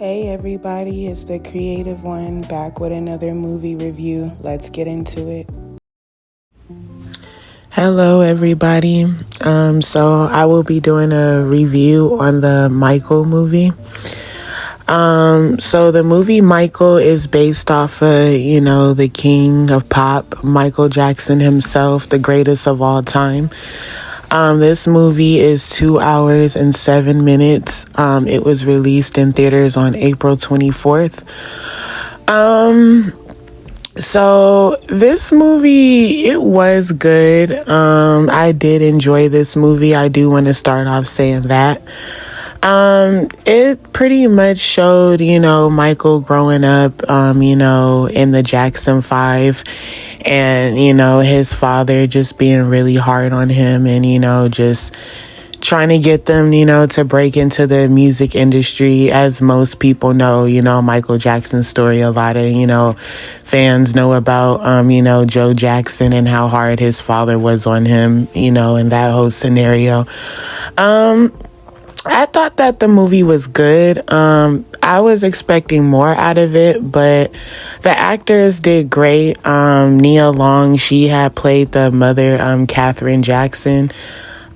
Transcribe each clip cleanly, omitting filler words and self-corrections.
Hey everybody, it's the Creative One back with another movie review. Let's get into it. Hello everybody. So I will be doing a review on the Michael movie. So the movie Michael is based off of, the king of pop, Michael Jackson himself, the greatest of all time. This movie is 2 hours and 7 minutes. It was released in theaters on April 24th. So this movie, it was good. I did enjoy this movie. I do want to start off saying that. It pretty much showed, Michael growing up, in the Jackson 5 and, his father just being really hard on him and, just trying to get them, to break into the music industry. As most people know, Michael Jackson's story, a lot of, fans know about, Joe Jackson and how hard his father was on him, in that whole scenario. I thought that the movie was good. I was expecting more out of it, but the actors did great. Nia Long, she had played the mother, Katherine Jackson.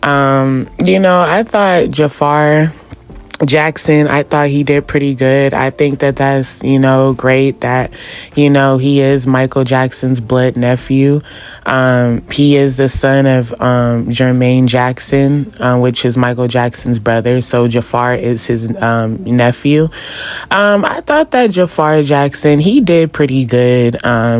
I thought Jafar Jackson, I thought he did pretty good. I think that that's, great that, he is Michael Jackson's blood nephew. He is the son of Jermaine Jackson, which is Michael Jackson's brother. So Jafar is his nephew. I thought that Jafar Jackson, he did pretty good.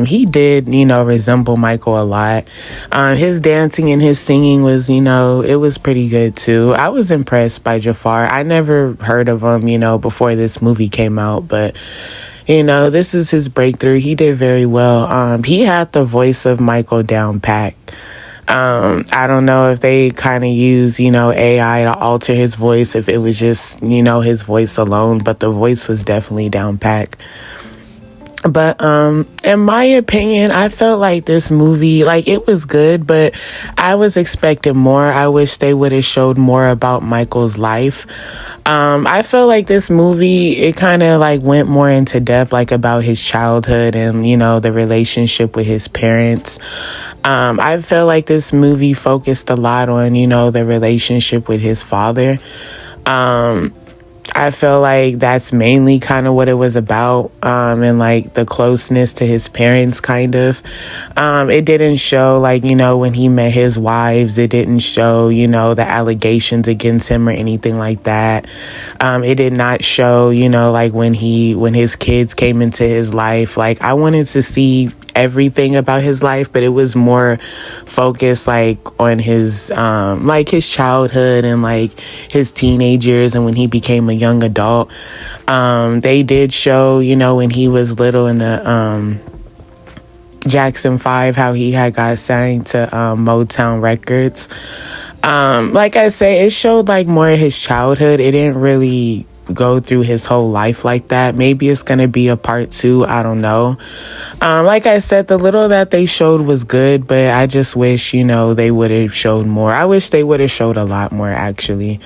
He did, resemble Michael a lot. His dancing and his singing was, it was pretty good too. I was impressed by Jafar. I never heard of him, before this movie came out, but this is his breakthrough. He did very well. He had the voice of Michael down pat. I don't know if they kind of use, AI to alter his voice, if it was just, his voice alone, but the voice was definitely down pat. But in my opinion, I felt like this movie, it was good, but I was expecting more. I wish they would have showed more about Michael's life. I felt like this movie, it kind of went more into depth, about his childhood and, the relationship with his parents. I felt like this movie focused a lot on, the relationship with his father. I feel like that's mainly kind of what it was about, and the closeness to his parents, kind of. It didn't show when he met his wives, it didn't show, the allegations against him or anything like that. It did not show, when his kids came into his life. I wanted to see everything about his life, but it was more focused on his his childhood and his teenage years and when he became a young adult. They did show, when he was little in the Jackson 5, how he had got signed to Motown Records. Like I say, it showed more of his childhood. It didn't really go through his whole life like that. Maybe it's gonna be a part 2, I don't know. Like I said, the little that they showed was good, but I just wish they would have showed more. I wish they would have showed a lot more, actually.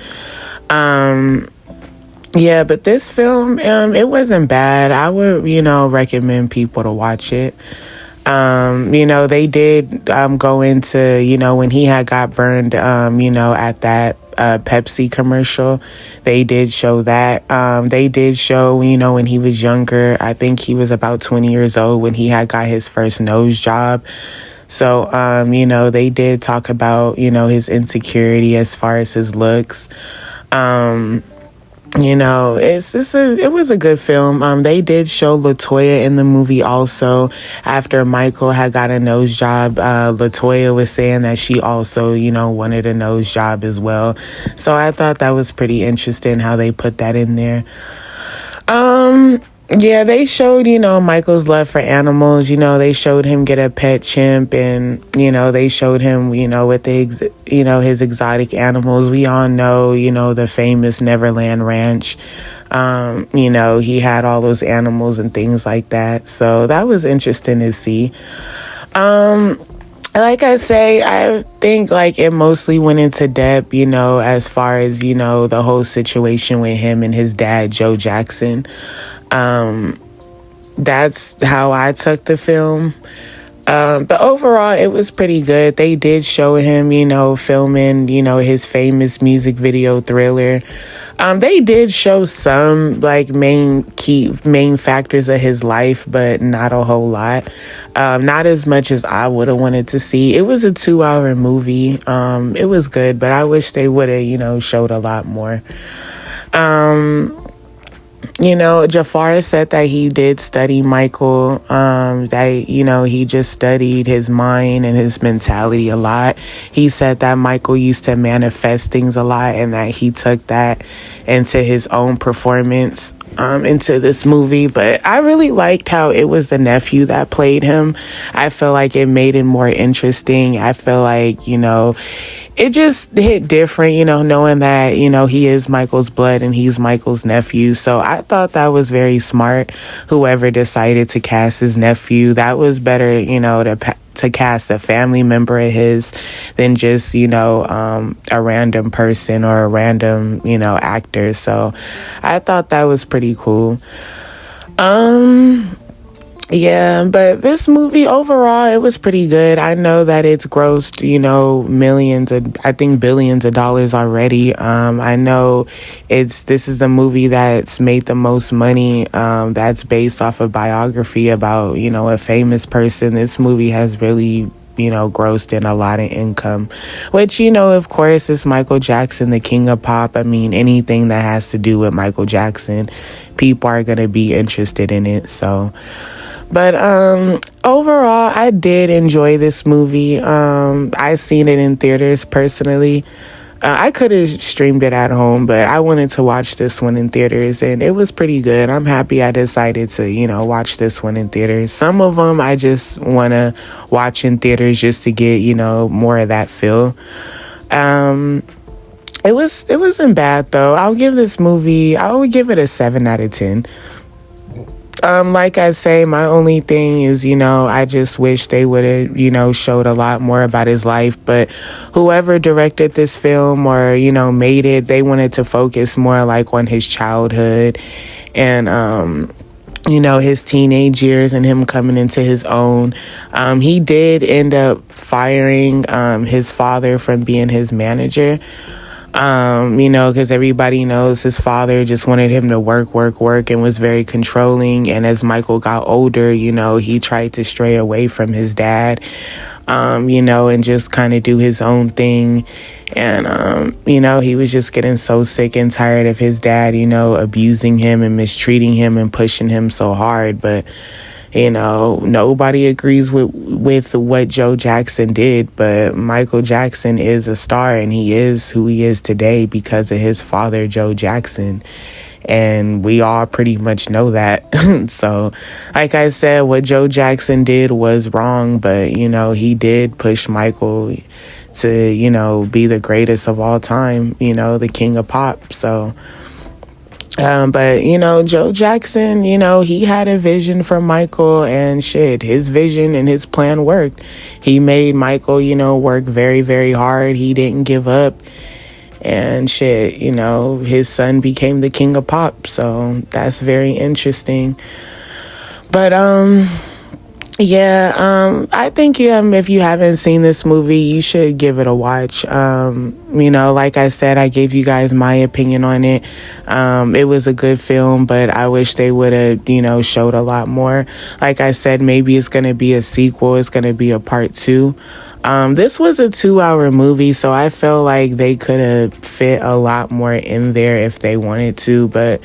Yeah, but this film, it wasn't bad. I would recommend people to watch it. They did go into when he had got burned at that Pepsi commercial. They did show that. They did show when he was younger. I think he was about 20 years old when he had got his first nose job. So they did talk about his insecurity as far as his looks. It was a good film. They did show LaToya in the movie also. After Michael had got a nose job, LaToya was saying that she also, wanted a nose job as well. So I thought that was pretty interesting how they put that in there. Yeah, they showed, Michael's love for animals. They showed him get a pet chimp and, they showed him, with his exotic animals. We all know, the famous Neverland Ranch. He had all those animals and things like that. So that was interesting to see. like I say, I think like it mostly went into depth, as far as, the whole situation with him and his dad, Joe Jackson. That's how I took the film. But overall, it was pretty good. They did show him, filming, his famous music video Thriller. They did show some like main factors of his life, but not a whole lot. Not as much as I would have wanted to see. It was a 2-hour movie. It was good, but I wish they would have, showed a lot more. Jafar said that he did study Michael, that, he just studied his mind and his mentality a lot. He said that Michael used to manifest things a lot and that he took that into his own performance, into this movie. But I really liked how it was the nephew that played him. I feel like it made it more interesting. I feel like, it just hit different, knowing that, he is Michael's blood and he's Michael's nephew. So I thought that was very smart. Whoever decided to cast his nephew, that was better, to cast a family member of his than just, a random person or a random, actor. So I thought that was pretty cool. Yeah, but this movie overall, it was pretty good. I know that it's grossed, billions of dollars already. I know this is the movie that's made the most money, that's based off a biography about, a famous person. This movie has really, grossed in a lot of income, which, of course, is Michael Jackson, the king of pop. I mean, anything that has to do with Michael Jackson, people are going to be interested in it. So, but overall, I did enjoy this movie. I seen it in theaters personally. I could have streamed it at home, but I wanted to watch this one in theaters, and it was pretty good. I'm happy I decided to, watch this one in theaters. Some of them I just want to watch in theaters just to get, more of that feel. It wasn't bad though. I would give it a 7 out of 10. Like I say, my only thing is, I just wish they would have, showed a lot more about his life. But whoever directed this film or, made it, they wanted to focus more like on his childhood and, his teenage years and him coming into his own. He did end up firing his father from being his manager. Because everybody knows his father just wanted him to work and was very controlling. And as Michael got older, he tried to stray away from his dad, and just kind of do his own thing. And, he was just getting so sick and tired of his dad, abusing him and mistreating him and pushing him so hard. But nobody agrees with what Joe Jackson did, but Michael Jackson is a star and he is who he is today because of his father, Joe Jackson. And we all pretty much know that. So, like I said, what Joe Jackson did was wrong, but, he did push Michael to, be the greatest of all time, the king of pop. So, but, Joe Jackson, he had a vision for Michael and shit, his vision and his plan worked. He made Michael, work very, very hard. He didn't give up and shit, his son became the king of pop. So that's very interesting. But, yeah, I think if you haven't seen this movie, you should give it a watch. Like I said, I gave you guys my opinion on it. It was a good film, but I wish they would have, showed a lot more. Like I said, maybe it's going to be a sequel. It's going to be a part 2. This was a 2-hour movie, so I felt like they could have fit a lot more in there if they wanted to, but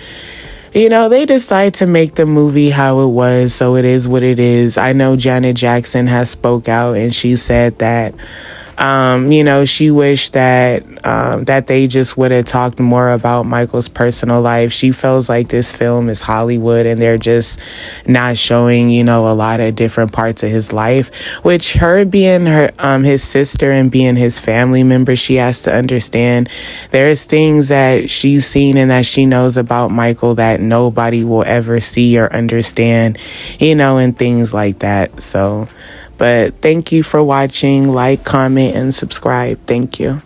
they decided to make the movie how it was, so it is what it is. I know Janet Jackson has spoke out and she said that, she wished that they just would have talked more about Michael's personal life. She feels like this film is Hollywood and they're just not showing, a lot of different parts of his life, which her being his sister and being his family member, she has to understand there's things that she's seen and that she knows about Michael that nobody will ever see or understand, and things like that. So, But thank you for watching. Like, comment, and subscribe. Thank you.